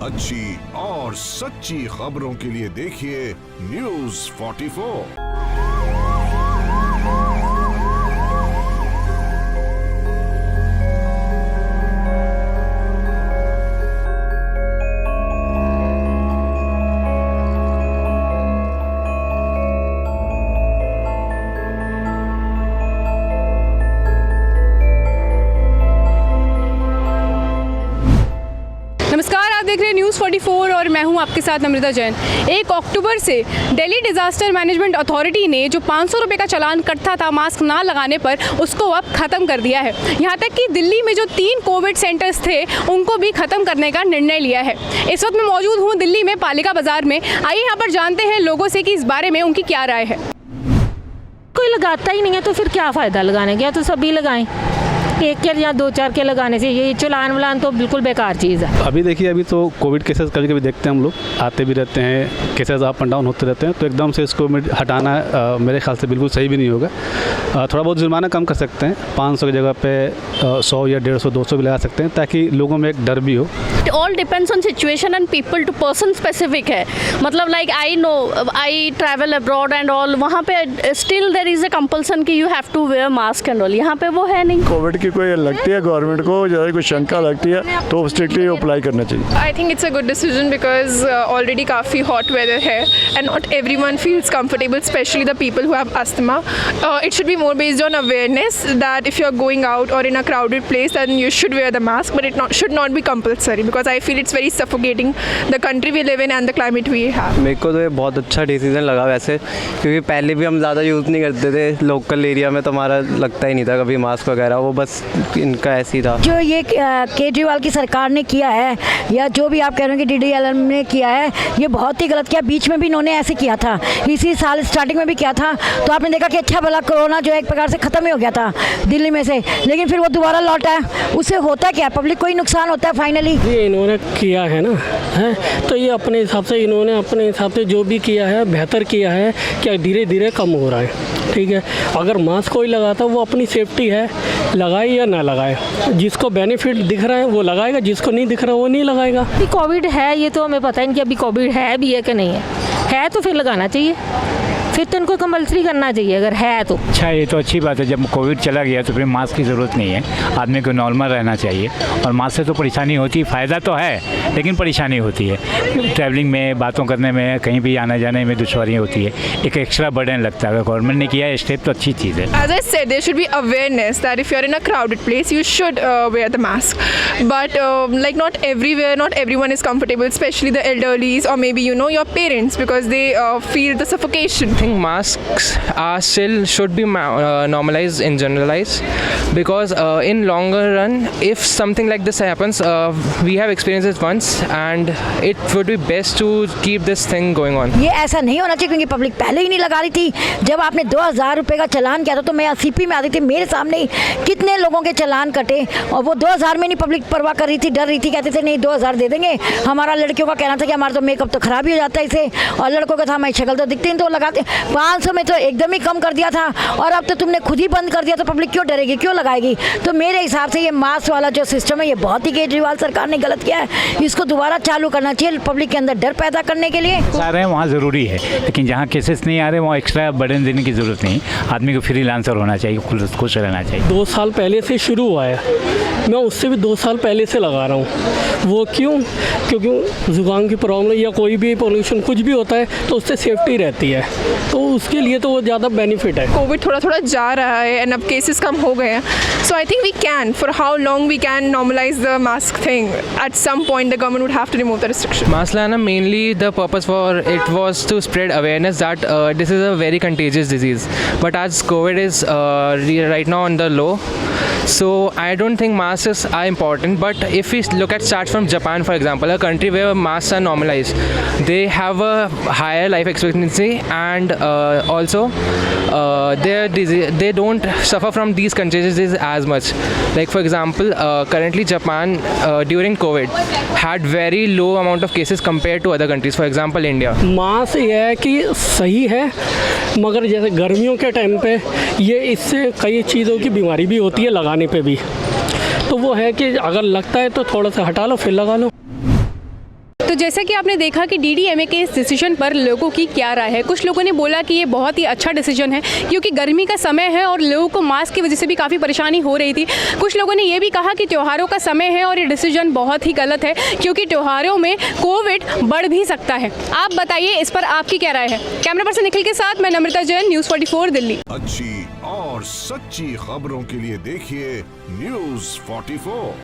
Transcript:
अच्छी और सच्ची खबरों के लिए देखिए News 44। नमस्कार, आप देख रहे हैं न्यूज़ 44 और मैं हूं आपके साथ नम्रता जैन। 1 अक्टूबर से दिल्ली डिज़ास्टर मैनेजमेंट अथॉरिटी ने जो 500 रुपये का चालान कटता था मास्क ना लगाने पर, उसको अब ख़त्म कर दिया है। यहाँ तक कि दिल्ली में जो 3 कोविड सेंटर्स थे उनको भी ख़त्म करने का निर्णय लिया है। इस वक्त मैं मौजूद हूँ दिल्ली में पालिका बाज़ार में। आइए यहाँ पर जानते हैं लोगों से कि इस बारे में उनकी क्या राय है। कोई लगाता ही नहीं है तो फिर क्या फ़ायदा लगाने का, तो सभी लगाएं। एक के या 2-4 के लगाने से ये चालान वालान तो बिल्कुल बेकार चीज़ है। अभी देखिए, अभी तो कोविड केसेस कभी कभी देखते हैं हम लोग, आते भी रहते हैं, केसेस अप एंड डाउन होते रहते हैं, तो एकदम से इसको हटाना मेरे ख्याल से बिल्कुल सही भी नहीं होगा। थोड़ा बहुत जुर्माना कम कर सकते हैं, 500 की जगह पे 100 या 150-200 भी लगा सकते हैं, ताकि लोगों में एक डर भी हो। It all depends on situation and people to person specific है। मतलब like I know I travel abroad and all, वहाँ पे still there is a compulsion कि you have to wear mask and all। यहाँ पे वो है नहीं। कोविड की कोई लगती है गवर्नमेंट को, ज़्यादा कोई शंका लगती है तो स्ट्रिक्टली अप्लाई करना चाहिए। I think it's a good decision because already काफ़ी hot weather है and not everyone feels comfortable, especially the people who have asthma. It should be more based on awareness that if you're going out or in a crowded place then you should wear the mask, but it should not be compulsory because I feel it's very suffocating the country we live in and the climate we have. मेरे को तो ये बहुत अच्छा decision लगा वैसे, क्योंकि पहले भी हम ज़्यादा यूज़ नहीं करते थे, लोकल एरिया में तो हमारा लगता ही नहीं था कभी मास्क वगैरह, वो बस इनका ऐसे ही था। जो ये केजरीवाल की सरकार ने किया है या जो भी आप कह रहे हो कि DDLM ने किया है, ये बहुत ही गलत किया। बीच में भी इन्होंने ऐसे किया था, इसी साल स्टार्टिंग में भी किया था, तो आपने देखा कि अच्छा भला कोरोना जो है एक प्रकार से ख़त्म ही हो गया था दिल्ली में से, लेकिन फिर वो दोबारा लौटा है। उससे होता क्या, पब्लिक को ही नुकसान होता है फाइनली। ये इन्होंने किया है ना, है तो ये अपने हिसाब से इन्होंने अपने हिसाब से जो भी किया है बेहतर किया है, क्या धीरे धीरे कम हो रहा है। ठीक है, अगर मास्क कोई लगाता वो अपनी सेफ्टी है, लगाए या ना लगाए, जिसको बेनिफिट दिख रहा है वो लगाएगा, जिसको नहीं दिख रहा वो नहीं लगाएगा। अभी कोविड है ये तो हमें पता ही नहीं कि अभी कोविड है भी है कि नहीं है तो फिर लगाना चाहिए, फिर तो इनको कंपल्सरी करना चाहिए अगर है तो। अच्छा, ये तो अच्छी बात है, जब कोविड चला गया तो फिर मास्क की ज़रूरत नहीं है, आदमी को नॉर्मल रहना चाहिए। और मास्क से तो परेशानी होती है, फ़ायदा तो है लेकिन परेशानी होती है, ट्रैवलिंग में, बातों करने में, कहीं भी आने जाने में दुश्वारी होती है, एक एक्स्ट्रा बर्डन लगता है। अगर गवर्नमेंट ने किया है स्टेप तो अच्छी चीज़ है। As I said, there should be awareness that if you're in a crowded place, you should wear the mask. But like not everywhere, not everyone is comfortable, especially the elderlies or maybe your parents, because they feel the suffocation. I think masks are still should be normalized and generalized, because in longer run, if something like this happens, we have experienced it once, and it would be best to keep this thing going on. ये ऐसा नहीं होना चाहिए क्योंकि public पहले ही नहीं लगा रही थी। जब आपने 2000 रुपये का चालान किया था तो मैं CP में आती थी, मेरे सामने ही कितने लोगों के चालान कटे और वो 2000 में नहीं पब्लिक परवाह कर रही थी, डर रही थी, कहते थे नहीं 2000 दे देंगे। हमारा लड़कियों का कहना था कि हमारा तो मेकअप तो खराब ही हो जाता है इससे, और लड़कों का था हमारी शक्ल तो दिखती नहीं तो लगाते। 500 में तो एकदम ही कम कर दिया था और अब तो तुमने खुद ही बंद कर दिया, तो पब्लिक क्यों डरेगी, क्यों लगाएगी। तो मेरे हिसाब से ये मास्क वाला जो सिस्टम है ये बहुत ही केजरीवाल सरकार ने गलत किया है, इसको दोबारा चालू करना चाहिए पब्लिक के अंदर डर पैदा करने के लिए। आ रहे हैं वहाँ ज़रूरी है, लेकिन जहाँ केसेस नहीं आ रहे वहाँ एक्स्ट्रा बर्डन देने की ज़रूरत नहीं। आदमी को फ्रीलांसर होना चाहिए, खुश रहना चाहिए। 2 साल पहले से शुरू हुआ है, मैं उससे भी 2 साल पहले से लगा रहा हूँ। वो क्यों? क्योंकि जुकाम की प्रॉब्लम या कोई भी पोल्यूशन कुछ भी होता है तो उससे सेफ्टी रहती है, तो उसके लिए तो वो ज़्यादा बेनिफिट है। कोविड थोड़ा जा रहा है एंड अब केसेस कम हो गए हैं, so I think we can, for how long we can normalise the mask thing. At some point the government would have to remove the restriction. Mask लगाना mainly the purpose for it was to spread awareness that this is a very contagious disease, but as COVID is right now on the low, so I don't think masks are important. But if we look at stats from Japan, for example, a country where masks are normalized, they have a higher life expectancy, and also they don't suffer from these contagious diseases as much. Like for example, currently Japan during COVID had very low amount of cases compared to other countries, for example India. Mask ये है कि सही है, मगर जैसे गर्मियों के time पे ये इससे कई चीज़ों की बीमारी भी होती है लगाने पे भी, तो वो है कि अगर लगता है तो थोड़ा सा हटा लो फिर लगा लो। तो जैसा कि आपने देखा कि DDMA के इस डिसीजन पर लोगों की क्या राय है। कुछ लोगों ने बोला कि ये बहुत ही अच्छा डिसीजन है क्योंकि गर्मी का समय है और लोगों को मास्क की वजह से भी काफ़ी परेशानी हो रही थी। कुछ लोगों ने ये भी कहा कि त्योहारों का समय है और ये डिसीजन बहुत ही गलत है क्योंकि त्योहारों में कोविड बढ़ भी सकता है। आप बताइए इस पर आपकी क्या राय है। कैमरा पर्सन निखिल के साथ मैं नम्रता जैन, न्यूज़ 44 दिल्ली। अच्छी और सच्ची खबरों के लिए देखिए न्यूज़ 44।